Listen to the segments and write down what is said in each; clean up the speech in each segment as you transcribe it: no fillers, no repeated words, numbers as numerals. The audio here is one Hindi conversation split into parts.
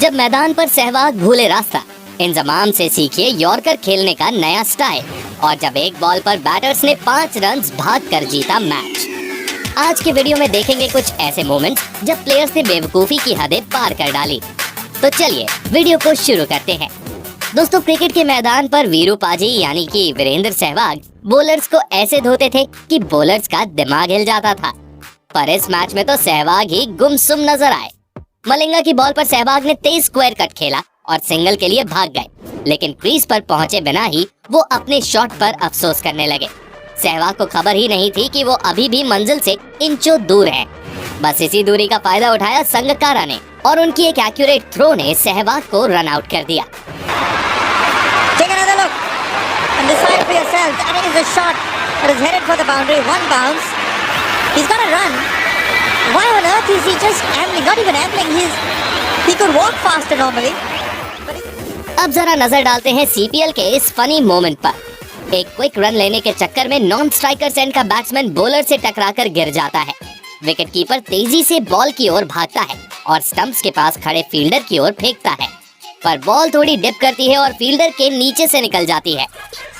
जब मैदान पर सहवाग भूले रास्ता, इंजमाम से सीखिए यॉर्कर खेलने का नया स्टाइल। और जब एक बॉल पर बैटर्स ने 5 रन भागकर जीता मैच। आज के वीडियो में देखेंगे कुछ ऐसे मोमेंट्स जब प्लेयर्स ने बेवकूफी की हदें पार कर डाली। तो चलिए वीडियो को शुरू करते हैं। दोस्तों, क्रिकेट के मैदान पर वीरू पाजी यानी कि वीरेंद्र सहवाग बॉलर्स को ऐसे धोते थे कि बॉलर्स का दिमाग हिल जाता था। पर इस मैच में तो सहवाग ही गुमसुम नजर आए। मलिंगा की बॉल पर सहवाग ने तेज स्क्वायर कट खेला और सिंगल के लिए भाग गए, लेकिन क्रीज पर पहुंचे बिना ही वो अपने शॉट पर अफसोस करने लगे। सहवाग को खबर ही नहीं थी कि वो अभी भी मंजिल से इंचों दूर हैं। बस इसी दूरी का फायदा उठाया संगकारा ने और उनकी एक एक्यूरेट थ्रो ने सहवाग को रन आउट कर दिया। Take another look and decide for yourselves. I think it's a shot that is headed for the boundary. One bounce. He's got a run. Why on earth is he just ambling? Not even ambling. He could walk faster normally. अब जरा नजर डालते हैं सीपीएल के इस फनी मोमेंट पर। एक क्विक रन लेने के चक्कर में नॉन स्ट्राइकर एंड का बैट्समैन बॉलर से टकराकर गिर जाता है। विकेट कीपर तेजी से बॉल की ओर भागता है और स्टंप्स के पास खड़े फील्डर की ओर फेंकता है, पर बॉल थोड़ी डिप करती है और फील्डर के नीचे से निकल जाती है।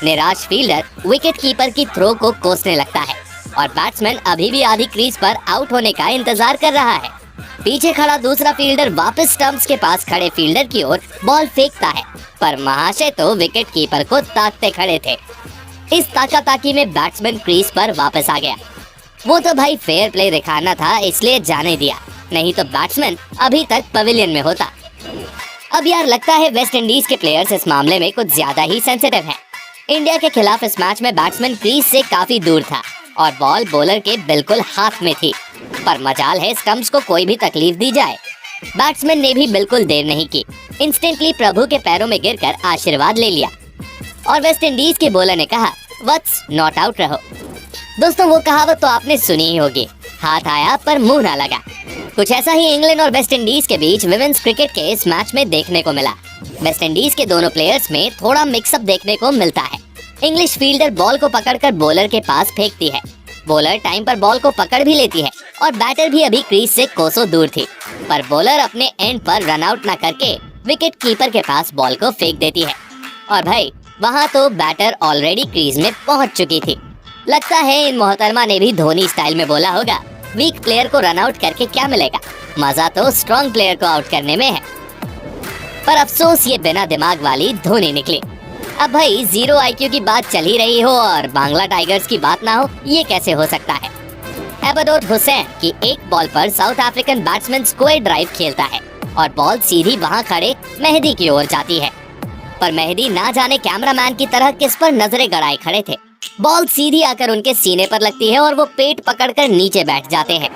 निराश फील्डर विकेट कीपर की थ्रो को कोसने लगता है और बैट्समैन अभी भी आधी क्रीज पर आउट होने का इंतजार कर रहा है। पीछे खड़ा दूसरा फील्डर वापस स्टंप्स के पास खड़े फील्डर की ओर बॉल फेंकता है, पर महाशय तो विकेट कीपर को ताकते खड़े थे। इस ताका-ताकी में बैट्समैन क्रीज पर वापस आ गया। वो तो भाई फेयर प्ले दिखाना था, इसलिए जाने दिया, नहीं तो बैट्समैन अभी तक पवेलियन में होता। अब यार लगता है वेस्ट इंडीज के प्लेयर्स इस मामले में कुछ ज्यादा ही सेंसिटिव हैं। इंडिया के खिलाफ इस मैच में बैट्समैन क्रीज से काफी दूर था और बॉल बॉलर के बिल्कुल हाथ में थी, पर मजाल है स्टंप्स को कोई भी तकलीफ दी जाए। बैट्समैन ने भी बिल्कुल देर नहीं की, इंस्टेंटली प्रभु के पैरों में गिरकर आशीर्वाद ले लिया और वेस्ट इंडीज के बॉलर ने कहा, वट्स नॉट आउट रहो। दोस्तों, वो कहावत तो आपने सुनी ही होगी, हाथ आया पर मुंह ना लगा। कुछ ऐसा ही इंग्लैंड और वेस्ट इंडीज के बीच विमेंस क्रिकेट के इस मैच में देखने को मिला। वेस्ट इंडीज के दोनों प्लेयर्स में थोड़ा मिक्सअप देखने को मिलता है। इंग्लिश फील्डर बॉल को पकड़कर बॉलर के पास फेंकती है, बॉलर टाइम पर बॉल को पकड़ भी लेती है और बैटर भी अभी क्रीज से कोसों दूर थी, पर बॉलर अपने एंड पर रन आउट न करके विकेट कीपर के पास बॉल को फेंक देती है। और भाई वहाँ तो बैटर ऑलरेडी क्रीज में पहुँच चुकी थी। लगता है इन मोहतरमा ने भी धोनी स्टाइल में बोला होगा, वीक प्लेयर को रन आउट करके क्या मिलेगा, मजा तो स्ट्रॉन्ग प्लेयर को आउट करने में है। पर अफसोस ये बिना दिमाग वाली धोनी निकली। अब भाई 0 IQ की बात चल ही रही हो और बांग्ला टाइगर्स की बात ना हो, ये कैसे हो सकता है। एबदोत हुसैन की एक बॉल पर south African batsman square drive खेलता है और बॉल सीधी वहां खड़े मेहदी की ओर जाती है, पर मेहदी ना जाने कैमरामैन की तरह किस पर नजरें गड़ाए खड़े थे। बॉल सीधी आकर उनके सीने पर लगती है और वो पेट पकड़कर नीचे बैठ जाते हैं।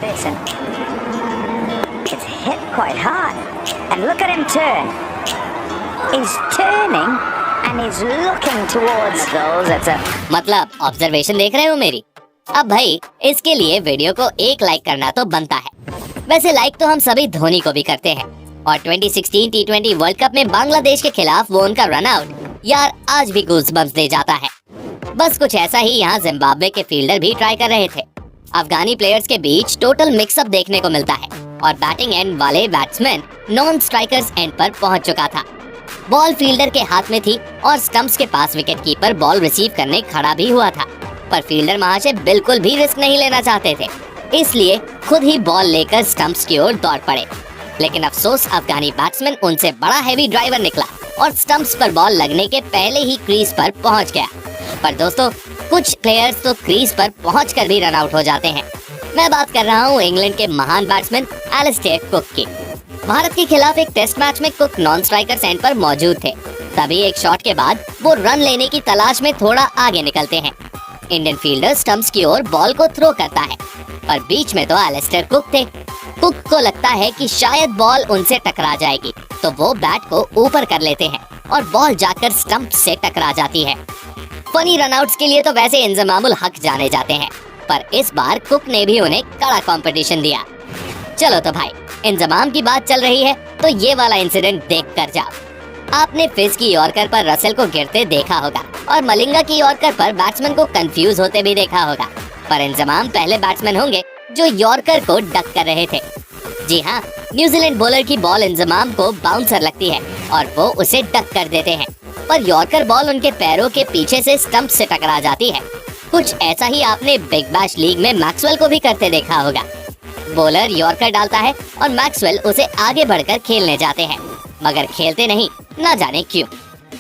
मतलब ऑब्जर्वेशन देख रहे हो मेरी। अब भाई इसके लिए वीडियो को एक लाइक करना तो बनता है। वैसे लाइक तो हम सभी धोनी को भी करते हैं और 2016 T20 वर्ल्ड कप में बांग्लादेश के खिलाफ वो उनका रन आउट यार आज भी गूज़बम्प्स दे जाता है। बस कुछ ऐसा ही यहाँ जिम्बाब्वे के फील्डर भी ट्राई कर रहे थे। अफगानी प्लेयर्स के बीच टोटल मिक्सअप देखने को मिलता है और बैटिंग एंड वाले बैट्समैन नॉन स्ट्राइकर्स एंड पर पहुंच चुका था। बॉल फील्डर के हाथ में थी और स्टंप्स के पास विकेट कीपर बॉल रिसीव करने खड़ा भी हुआ था, पर फील्डर महाशय बिल्कुल भी रिस्क नहीं लेना चाहते थे, इसलिए खुद ही बॉल लेकर स्टंप्स की ओर दौड़ पड़े। लेकिन अफसोस अफगानी बैट्समैन उनसे बड़ा हैवी ड्राइवर निकला और स्टंप्स पर बॉल लगने के पहले ही क्रीज पर पहुंच गया। पर दोस्तों, कुछ प्लेयर्स तो क्रीज पर पहुंचकर भी रन आउट हो जाते हैं। मैं बात कर रहा हूं इंग्लैंड के महान बैट्समैन एलिस्टेयर कुक की। भारत के खिलाफ एक टेस्ट मैच में कुक नॉन स्ट्राइकर एंड पर मौजूद थे। तभी एक शॉट के बाद वो रन लेने की तलाश में थोड़ा आगे निकलते हैं। इंडियन फील्डर स्टंप्स की ओर बॉल को थ्रो करता है, पर बीच में तो एलिस्टेयर कुक थे। कुक को लगता है कि शायद बॉल उनसे टकरा जाएगी, तो वो बैट को ऊपर कर लेते हैं और बॉल जाकर स्टंप से टकरा जाती है। फनी रनआउट्स के लिए तो वैसे इंजमामुल हक जाने जाते हैं, पर इस बार कुक ने भी उन्हें कड़ा कंपटीशन दिया। चलो तो भाई, इंजमाम की बात चल रही है तो ये वाला इंसिडेंट देख कर जाओ। आपने फिज की यॉर्कर पर रसेल को गिरते देखा होगा और मलिंगा की यॉर्कर पर बैट्समैन को कंफ्यूज होते भी देखा होगा, पर इंजमाम पहले बैट्समैन होंगे जो यॉर्कर को डक कर रहे थे। जी हाँ, न्यूजीलैंड बॉलर की बॉल इंजमाम को बाउंसर लगती है और वो उसे डक कर देते हैं, पर यॉर्कर बॉल उनके पैरों के पीछे से स्टंप से टकरा जाती है। कुछ ऐसा ही आपने बिग बैश लीग में मैक्सवेल को भी करते देखा होगा। बॉलर यॉर्कर डालता है और मैक्सवेल उसे आगे बढ़कर खेलने जाते हैं, मगर खेलते नहीं, ना जाने क्यों।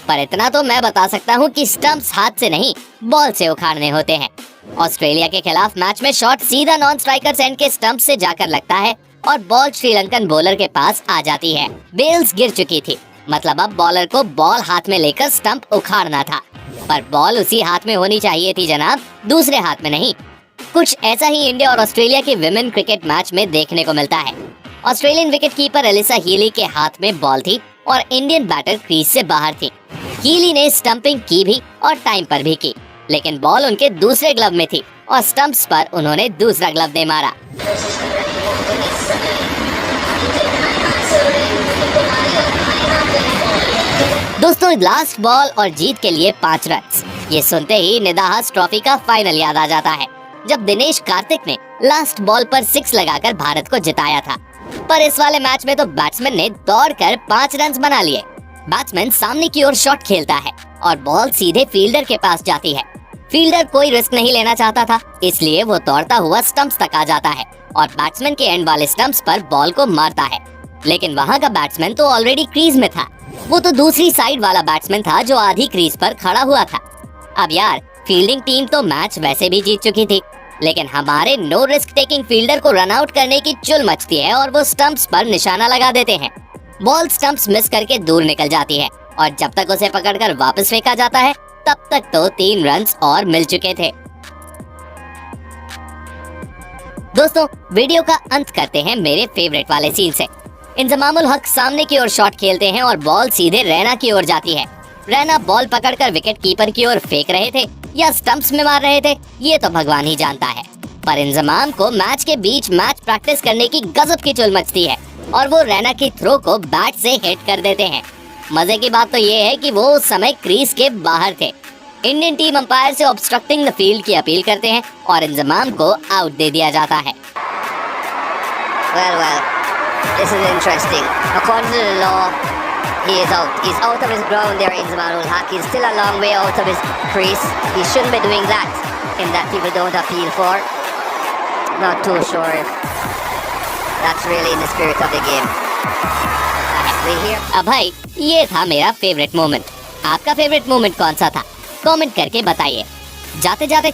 पर इतना तो मैं बता सकता हूँ कि स्टंप्स हाथ से नहीं, बॉल से उखाड़ने होते हैं। ऑस्ट्रेलिया के खिलाफ मैच में शॉट सीधा नॉन स्ट्राइकर एंड के स्टंप से जाकर लगता है और बॉल श्रीलंकन बॉलर के पास आ जाती है। बेल्स गिर चुकी थी, मतलब अब बॉलर को बॉल हाथ में लेकर स्टंप उखाड़ना था, पर बॉल उसी हाथ में होनी चाहिए थी जनाब, दूसरे हाथ में नहीं। कुछ ऐसा ही इंडिया और ऑस्ट्रेलिया के विमेन क्रिकेट मैच में देखने को मिलता है। ऑस्ट्रेलियन विकेटकीपर एलिसा हीली के हाथ में बॉल थी और इंडियन बैटर क्रीज से बाहर थी। हीली ने स्टंपिंग की भी और टाइम पर भी की, लेकिन बॉल उनके दूसरे ग्लव में थी और स्टंप्स पर उन्होंने दूसरा ग्लव दे मारा। दोस्तों, लास्ट बॉल और जीत के लिए 5 रन। ये सुनते ही निदाहस ट्रॉफी का फाइनल याद आ जाता है, जब दिनेश कार्तिक ने लास्ट बॉल पर 6 लगाकर भारत को जिताया था। पर इस वाले मैच में तो बैट्समैन ने दौड़कर 5 रन बना लिए। बैट्समैन सामने की ओर शॉट खेलता है और बॉल सीधे फील्डर के पास जाती है। फील्डर कोई रिस्क नहीं लेना चाहता था, इसलिए वो दौड़ता हुआ स्टंप्स तक आ जाता है और बैट्समैन के एंड वाले स्टंप्स पर बॉल को मारता है। लेकिन वहाँ का बैट्समैन तो ऑलरेडी क्रीज में था, वो तो दूसरी साइड वाला बैट्समैन था जो आधी क्रीज पर खड़ा हुआ था। अब यार, फील्डिंग टीम तो मैच वैसे भी जीत चुकी थी, लेकिन हमारे नो रिस्क टेकिंग फील्डर को रन आउट करने की चुल मचती है और वो स्टंप्स पर निशाना लगा देते हैं। बॉल स्टंप्स मिस करके दूर निकल जाती है और जब तक उसे पकड़कर वापस फेंका जाता है, तब तक तो 3 रन और मिल चुके थे। दोस्तों, वीडियो का अंत करते हैं मेरे फेवरेट वाले सीन से। इंजमामुल हक सामने की ओर शॉट खेलते हैं और बॉल सीधे रैना की ओर जाती है। रैना बॉल पकड़कर विकेट कीपर की ओर फेंक रहे थे या स्टंप्स में मार रहे थे, ये तो भगवान ही जानता है। पर इंजमाम को मैच के बीच मैच प्रैक्टिस करने की गजब की चुल मचती है और वो रैना की थ्रो को बैट से हिट कर देते हैं। मजे की बात तो ये है कि वो उस समय क्रीज के बाहर थे। इंडियन टीम अंपायर से ऑब्स्ट्रक्टिंग द फील्ड की अपील करते हैं और इंजमाम को आउट दे दिया जाता है। Well, this is interesting. According to the law, he is out. He's out of his ground there, Inzamamul Haq. He's still a long way out of his crease. He shouldn't be doing that. And that people don't appeal for. Not too sure if that's really in the spirit of the game. We here. अब भाई, ये था मेरा फेवरेट मोमेंट। आपका फेवरेट मोमेंट कौन सा था? कमेंट करके बताइए। जाते जाते